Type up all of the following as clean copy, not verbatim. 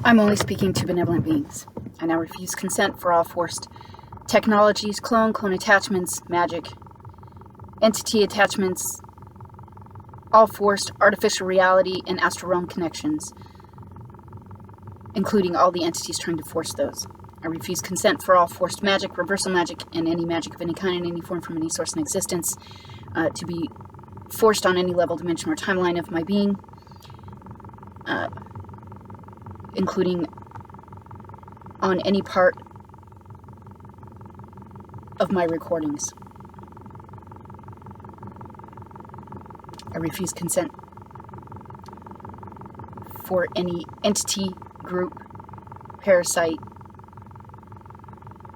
I'm only speaking to benevolent beings. I now refuse consent for all forced technologies, clone attachments, magic, entity attachments, all forced artificial reality and astral realm connections, including all the entities trying to force those. I refuse consent for all forced magic, reversal magic, and any magic of any kind in any form from any source in existence to be forced on any level, dimension, or timeline of my being, including on any part of my recordings. I refuse consent for any entity, group, parasite,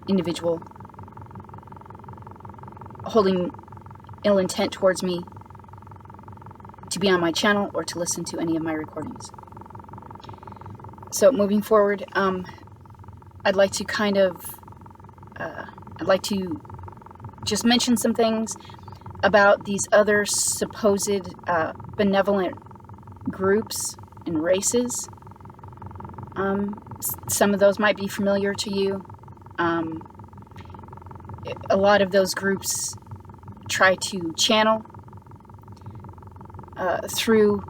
individual holding ill intent towards me to be on my channel or to listen to any of my recordings. So moving forward, I'd like to I'd like to just mention some things about these other supposed benevolent groups and races. Some of those might be familiar to you. A lot of those groups try to channel through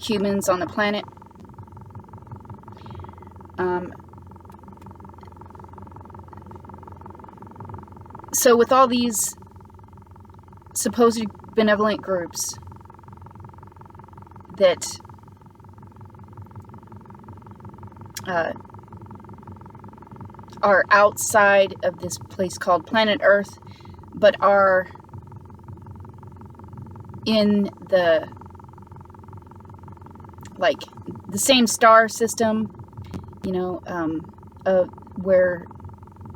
humans on the planet. So with all these supposed benevolent groups that are outside of this place called planet Earth, but are in the same star system, you know, where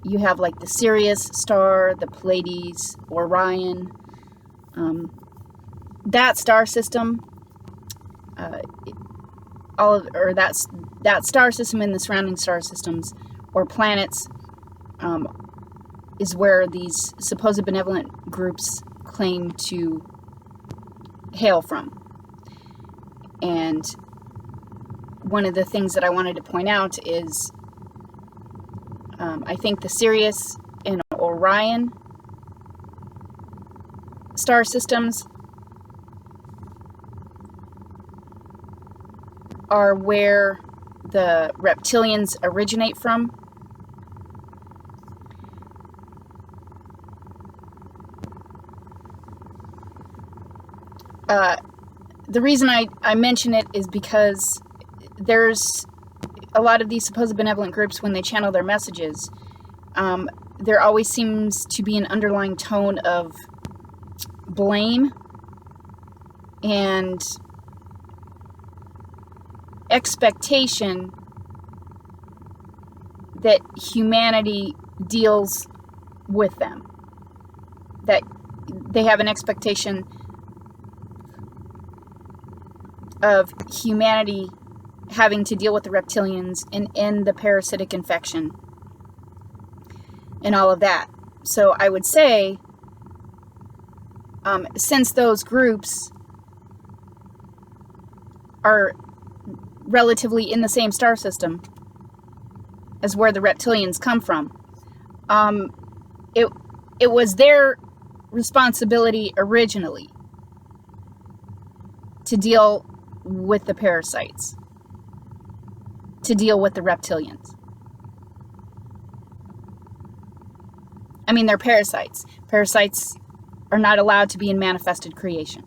you have like the Sirius star, the Pleiades, Orion, that star system, that star system and the surrounding star systems or planets is where these supposed benevolent groups claim to hail from. And one of the things that I wanted to point out is I think the Sirius and Orion star systems are where the reptilians originate from. The reason I mention it is because there's a lot of these supposed benevolent groups, when they channel their messages, there always seems to be an underlying tone of blame and expectation that humanity deals with them. That they have an expectation of humanity having to deal with the reptilians and end the parasitic infection and all of that. So I would say, since those groups are relatively in the same star system as where the reptilians come from, it was their responsibility originally to deal with the parasites, to deal with the reptilians. I mean, they're parasites. Parasites are not allowed to be in manifested creation.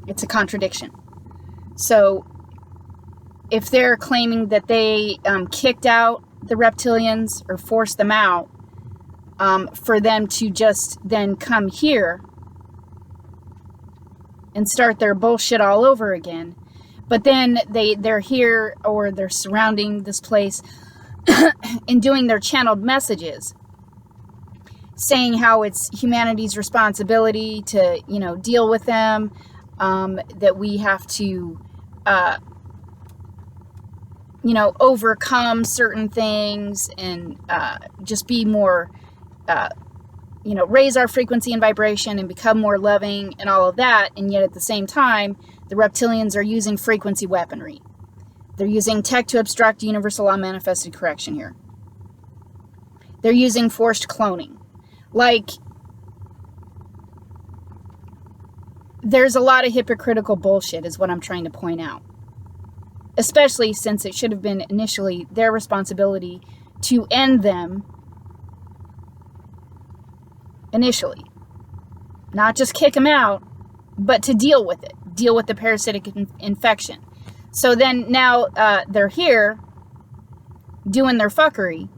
It's a contradiction. So if they're claiming that they kicked out the reptilians or forced them out, for them to just then come here and start their bullshit all over again, but then they're here or they're surrounding this place and doing their channeled messages, saying how it's humanity's responsibility to, you know, deal with them, that we have to, you know, overcome certain things and just be more raise our frequency and vibration and become more loving and all of that. And yet at the same time, the reptilians are using frequency weaponry. They're using tech to obstruct universal law manifested correction here. They're using forced cloning. Like, there's a lot of hypocritical bullshit is what I'm trying to point out. Especially since it should have been initially their responsibility to end them initially. Not just kick them out, but to deal with it. Deal with the parasitic infection. So then now they're here doing their fuckery.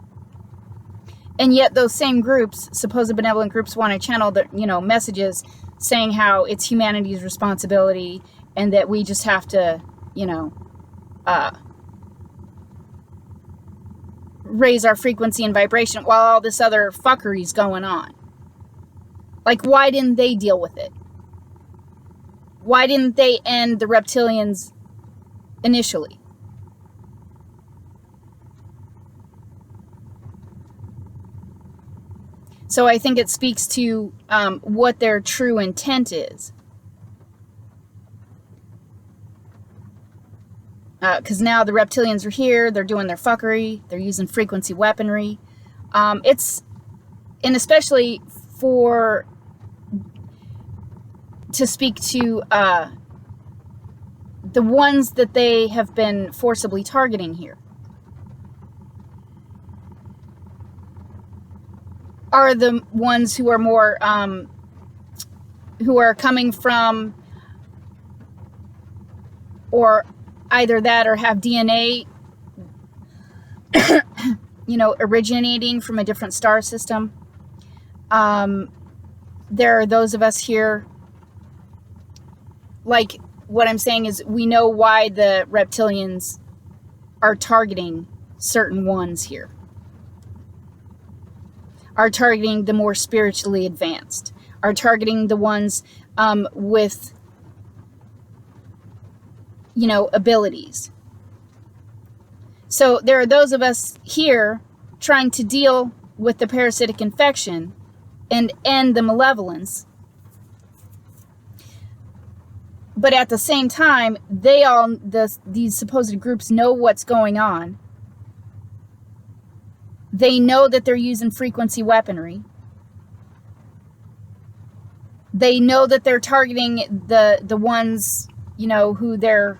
And yet those same groups, supposed benevolent groups, want to channel the, messages saying how it's humanity's responsibility and that we just have to, raise our frequency and vibration while all this other fuckery's going on. Like, why didn't they deal with it? Why didn't they end the reptilians initially? So I think it speaks to what their true intent is. Because now the reptilians are here, they're doing their fuckery, they're using frequency weaponry. And especially to speak to the ones that they have been forcibly targeting here. Are the ones who are more, who are coming from, or either that or have DNA, originating from a different star system. There are those of us here, like what I'm saying is we know why the reptilians are targeting certain ones here. Are targeting the more spiritually advanced, are targeting the ones with, abilities. So there are those of us here trying to deal with the parasitic infection and end the malevolence. But at the same time, these supposed groups know what's going on. They know that they're using frequency weaponry. They know that they're targeting the ones, who they're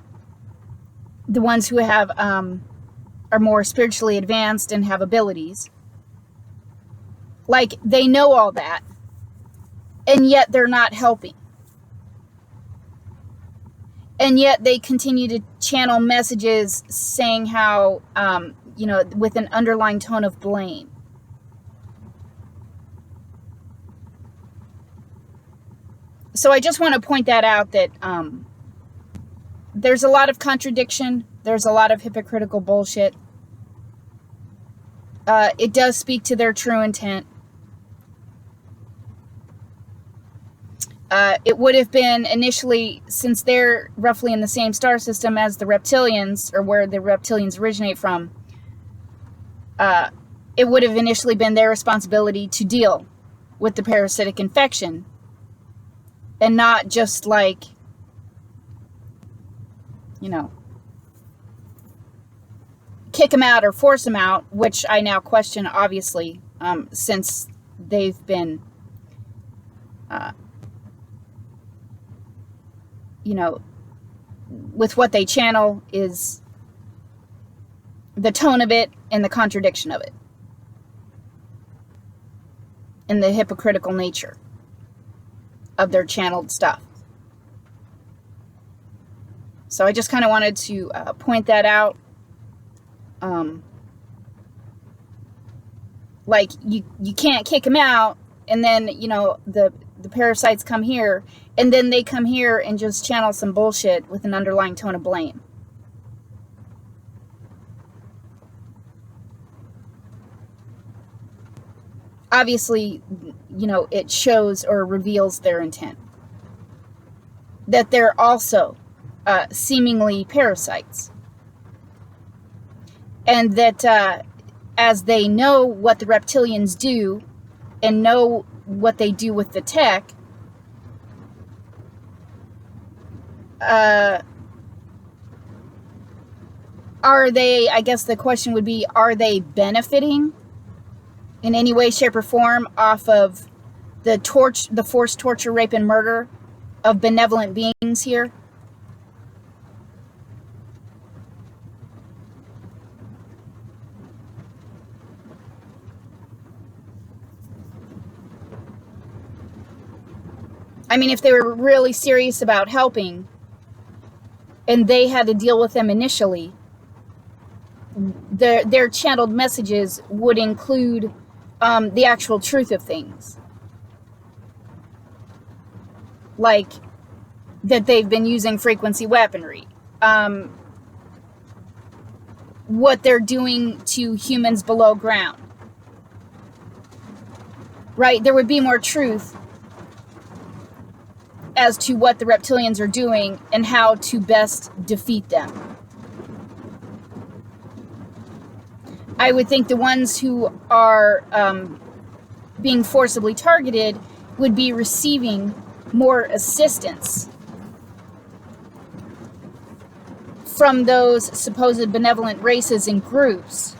the ones who have are more spiritually advanced and have abilities. Like, they know all that, and yet they're not helping. And yet they continue to channel messages saying how with an underlying tone of blame. So I just want to point that out, that there's a lot of contradiction. There's a lot of hypocritical bullshit. It does speak to their true intent. It would have been initially, since they're roughly in the same star system as the reptilians, or where the reptilians originate from, it would have initially been their responsibility to deal with the parasitic infection, and not just like, kick them out or force them out, which I now question, obviously, since they've been, with what they channel is the tone of it and the contradiction of it, and the hypocritical nature of their channeled stuff. So I just kind of wanted to point that out. Like, you can't kick them out, and then, the parasites come here, and then they come here and just channel some bullshit with an underlying tone of blame. Obviously, it shows or reveals their intent. That they're also seemingly parasites. And that as they know what the reptilians do, and know what they do with the tech, are they, I guess the question would be, are they benefiting in any way, shape, or form off of the forced torture, rape, and murder of benevolent beings here? I mean, if they were really serious about helping and they had to deal with them initially, their channeled messages would include the actual truth of things. Like that they've been using frequency weaponry. What they're doing to humans below ground. Right? There would be more truth as to what the reptilians are doing and how to best defeat them. I would think the ones who are being forcibly targeted would be receiving more assistance from those supposed benevolent races and groups.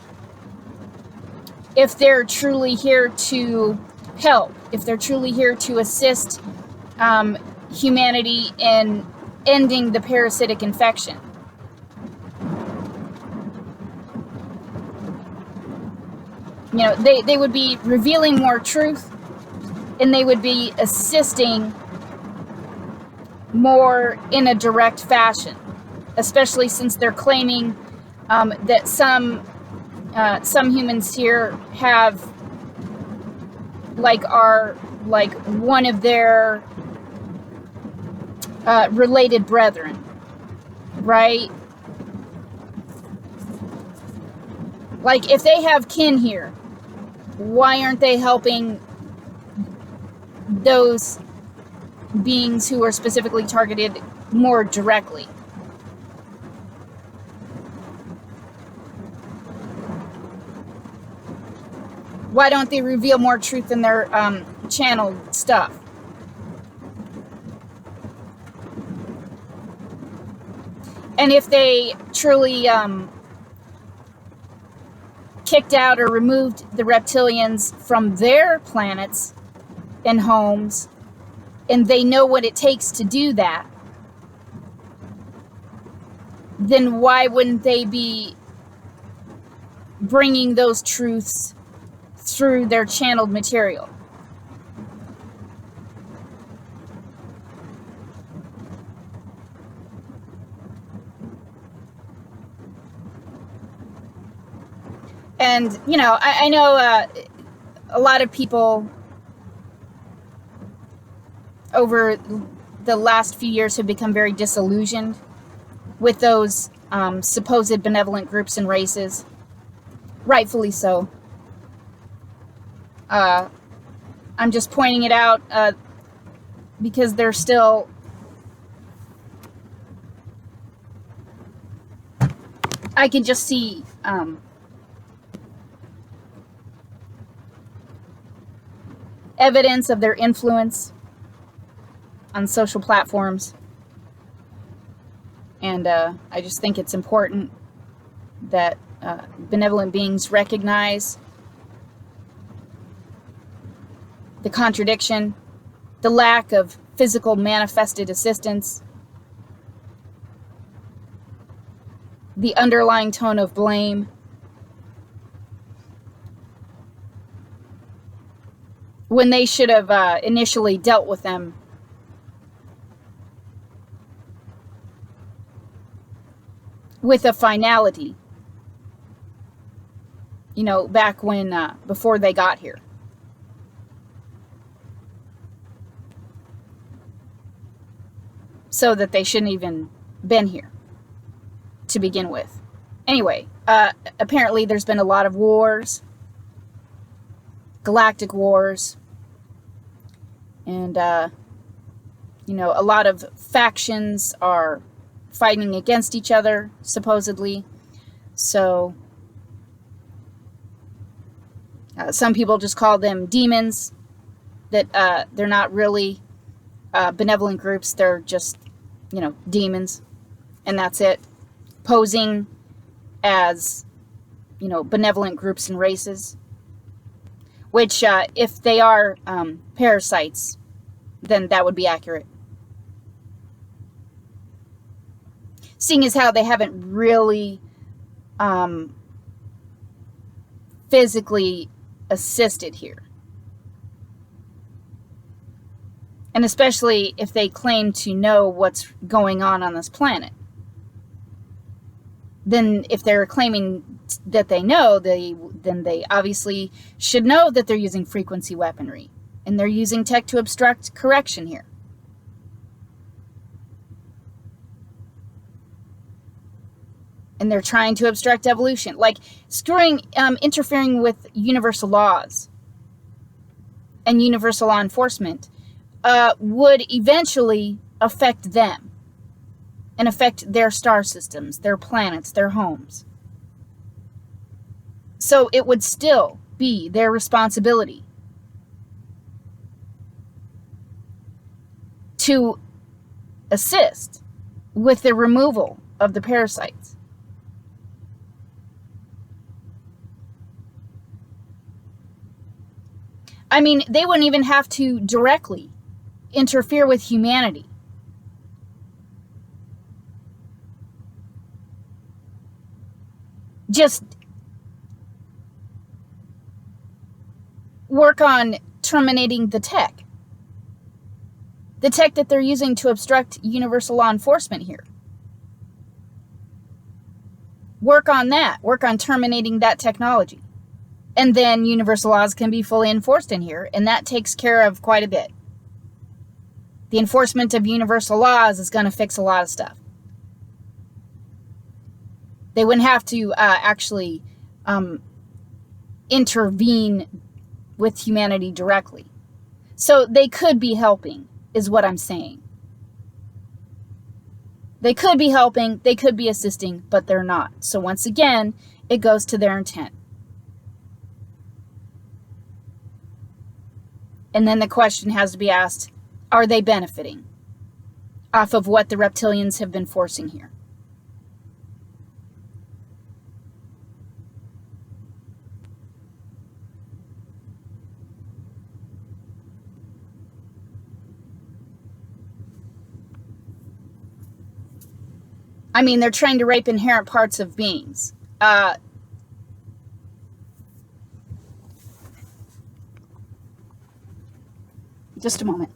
If they're truly here to help, if they're truly here to assist humanity in ending the parasitic infection. You know, they would be revealing more truth, and they would be assisting more in a direct fashion, especially since they're claiming that some humans here have are one of their related brethren, right? Like, if they have kin here, why aren't they helping those beings who are specifically targeted more directly? Why don't they reveal more truth in their channeled stuff? And if they truly kicked out or removed the reptilians from their planets and homes, and they know what it takes to do that, then why wouldn't they be bringing those truths through their channeled material? And, you know, I know a lot of people over the last few years have become very disillusioned with those supposed benevolent groups and races. Rightfully so. I'm just pointing it out because they're still... I can just see... evidence of their influence on social platforms. And I just think it's important that benevolent beings recognize the contradiction, the lack of physical manifested assistance, the underlying tone of blame, when they should have initially dealt with them with a finality, you know, back when, before they got here. So that they shouldn't even been here to begin with. Anyway, apparently there's been a lot of wars, galactic wars, and, you know, a lot of factions are fighting against each other, supposedly. So, some people just call them demons. that they're not really benevolent groups. They're just, demons, and that's it. Posing as, benevolent groups and races, which if they are parasites, then that would be accurate. Seeing as how they haven't really physically assisted here. And especially if they claim to know what's going on this planet. Then if they're claiming that they know, then they obviously should know that they're using frequency weaponry. And they're using tech to obstruct correction here. And they're trying to obstruct evolution. Like interfering with universal laws and universal law enforcement would eventually affect them and affect their star systems, their planets, their homes. So it would still be their responsibility to assist with the removal of the parasites. I mean, they wouldn't even have to directly interfere with humanity. Just work on terminating the tech. The tech that they're using to obstruct universal law enforcement here. Work on that. Work on terminating that technology. And then universal laws can be fully enforced in here, and that takes care of quite a bit. The enforcement of universal laws is going to fix a lot of stuff. They wouldn't have to actually intervene with humanity directly. So they could be helping, is what I'm saying. They could be helping, they could be assisting, but they're not. So once again, it goes to their intent. And then the question has to be asked, are they benefiting off of what the reptilians have been forcing here? I mean, they're trying to rape inherent parts of beings. Just a moment.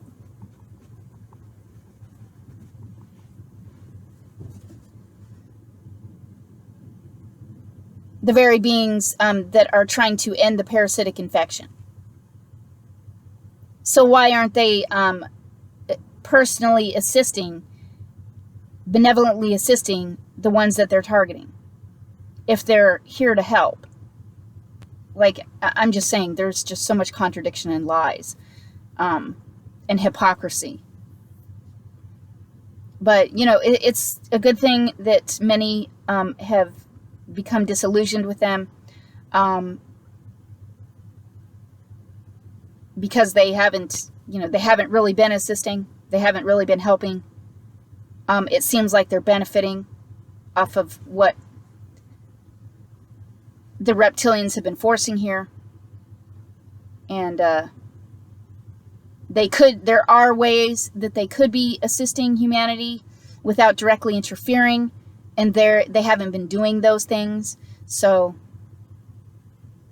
The very beings that are trying to end the parasitic infection. So why aren't they personally assisting, benevolently assisting the ones that they're targeting, if they're here to help? Like, I'm just saying, there's just so much contradiction and lies and hypocrisy. But, it's a good thing that many have become disillusioned with them because they haven't really been assisting. They haven't really been helping. It seems like they're benefiting off of what the reptilians have been forcing here. And there are ways that they could be assisting humanity without directly interfering, and they haven't been doing those things. So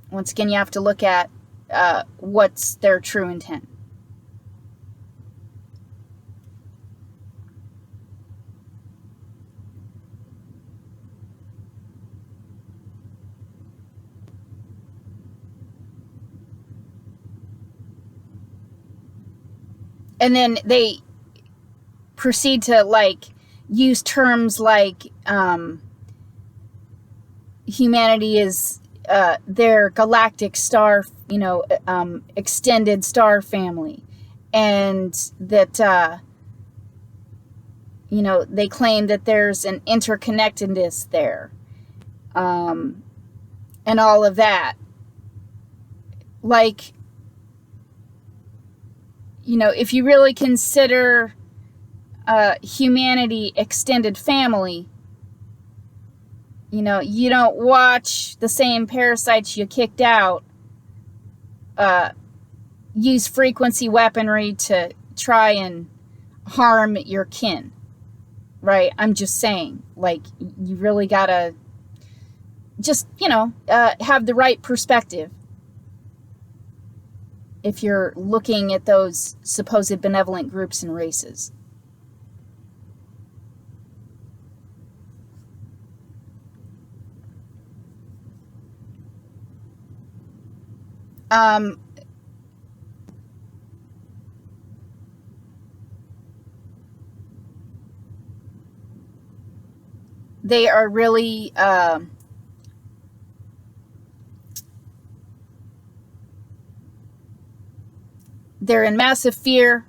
once again, you have to look at what's their true intent. And then they proceed to use terms like humanity is their galactic star, extended star family, and that they claim that there's an interconnectedness there, and all of that. Like, you know, if you really consider humanity extended family, you know, you don't watch the same parasites you kicked out use frequency weaponry to try and harm your kin, right? I'm just saying, like, you really gotta just, you know, have the right perspective if you're looking at those supposed benevolent groups and races. They are really they're in massive fear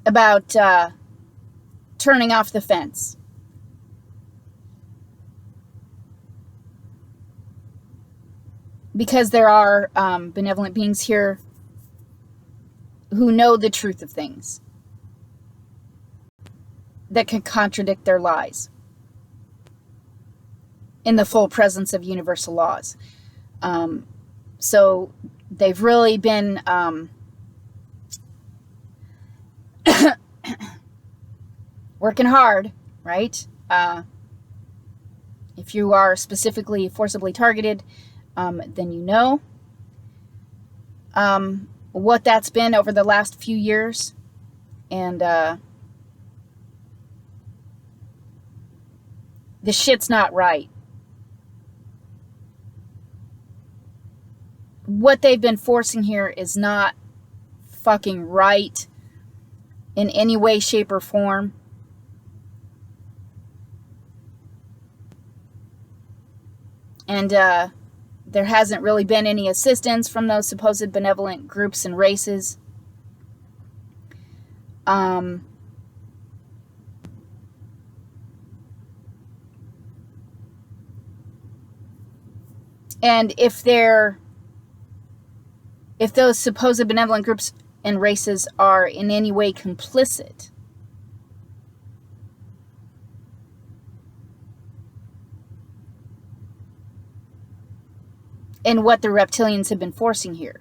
about turning off the fence. Because there are benevolent beings here who know the truth of things that can contradict their lies in the full presence of universal laws. So they've really been working hard, right? If you are specifically forcibly targeted, then you know what that's been over the last few years. And the shit's not right. What they've been forcing here is not fucking right in any way, shape, or form. And there hasn't really been any assistance from those supposed benevolent groups and races. And if those supposed benevolent groups and races are in any way complicit, in what the reptilians have been forcing here,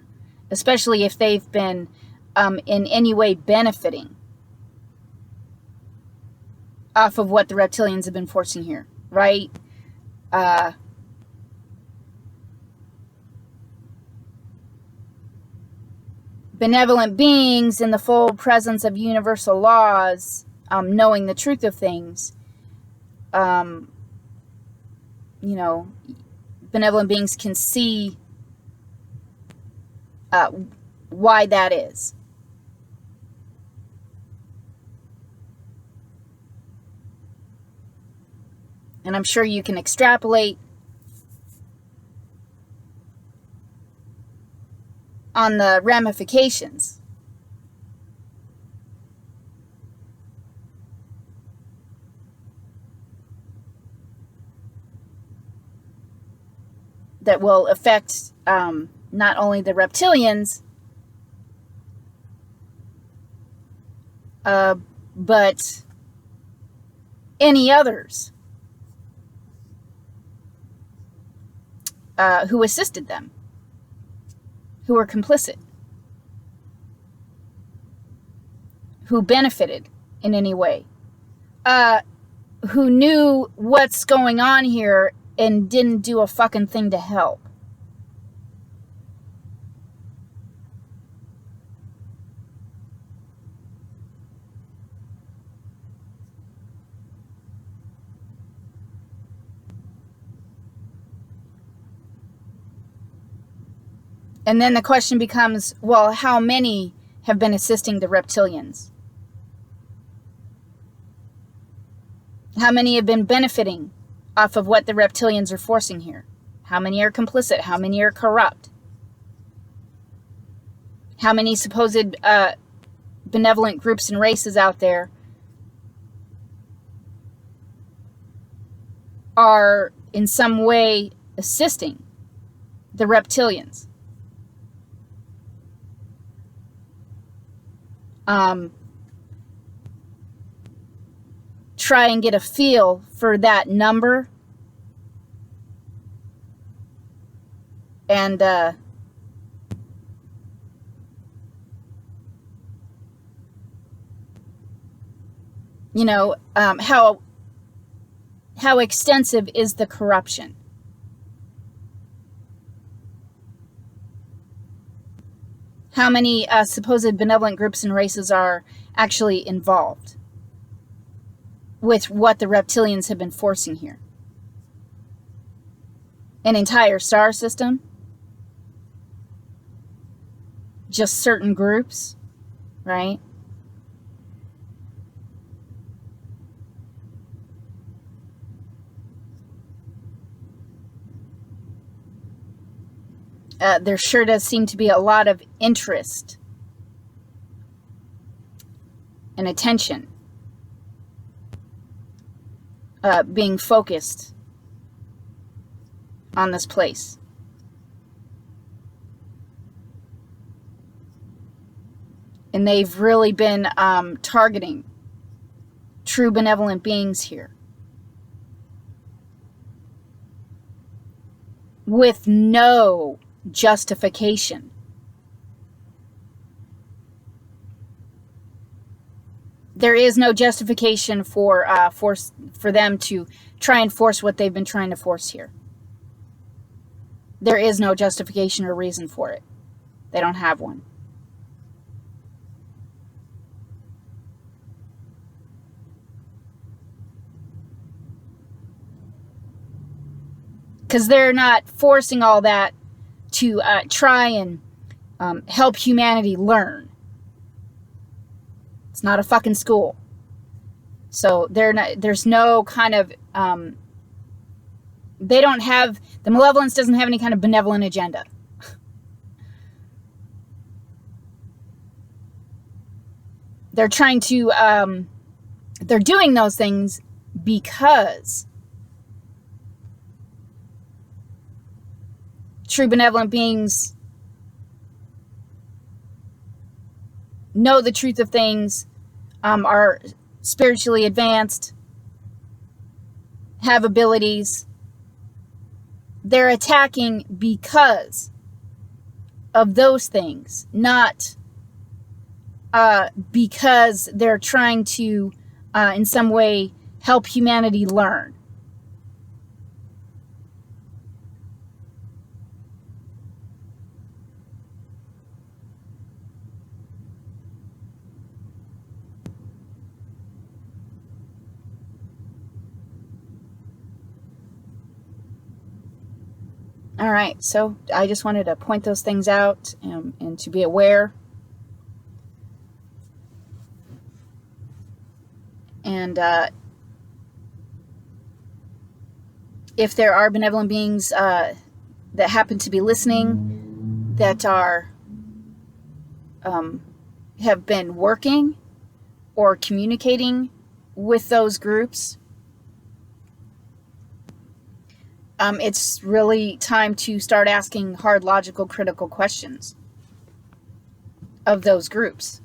especially if they've been in any way benefiting off of what the reptilians have been forcing here, right? Benevolent beings in the full presence of universal laws, knowing the truth of things, you know, benevolent beings can see why that is. And I'm sure you can extrapolate on the ramifications. That will affect not only the reptilians, but any others who assisted them, who were complicit, who benefited in any way, who knew what's going on here and didn't do a fucking thing to help. And then the question becomes, well, how many have been assisting the reptilians? How many have been benefiting off of what the reptilians are forcing here? How many are complicit? How many are corrupt? How many supposed benevolent groups and races out there are in some way assisting the reptilians? try and get a feel for that number. And you know, how extensive is the corruption? How many supposed benevolent groups and races are actually involved with what the reptilians have been forcing here? An entire star system? Just certain groups, right? There sure does seem to be a lot of interest and attention being focused on this place. And they've really been targeting true benevolent beings here with no justification. There is no justification for them to try and force what they've been trying to force here. There is no justification or reason for it. They don't have one. Because they're not forcing all that to try and help humanity learn. It's not a fucking school. So there's no kind of, they don't have, the malevolence doesn't have any kind of benevolent agenda. They're trying to, they're doing those things because true benevolent beings know the truth of things, are spiritually advanced, have abilities. They're attacking because of those things, not because they're trying to, in some way, help humanity learn. All right, so I just wanted to point those things out and to be aware. And if there are benevolent beings that happen to be listening, that are have been working or communicating with those groups, it's really time to start asking hard, logical, critical questions of those groups.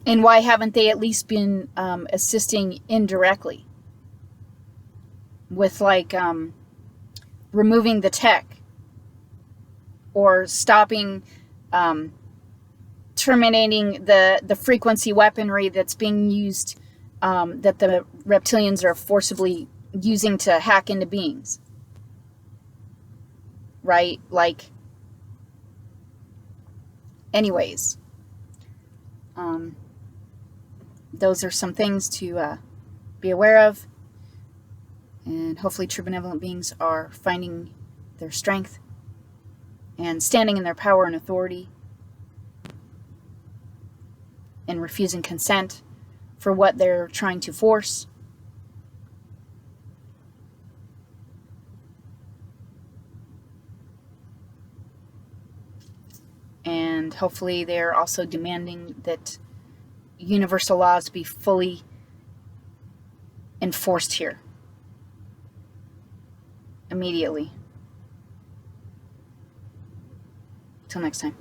And why haven't they at least been assisting indirectly with, like, removing the tech or stopping, terminating the frequency weaponry that's being used, that the reptilians are forcibly using to hack into beings, right? Like, anyways, those are some things to be aware of. And hopefully true benevolent beings are finding their strength and standing in their power and authority and refusing consent for what they're trying to force. And hopefully they're also demanding that universal laws be fully enforced here immediately. Till next time.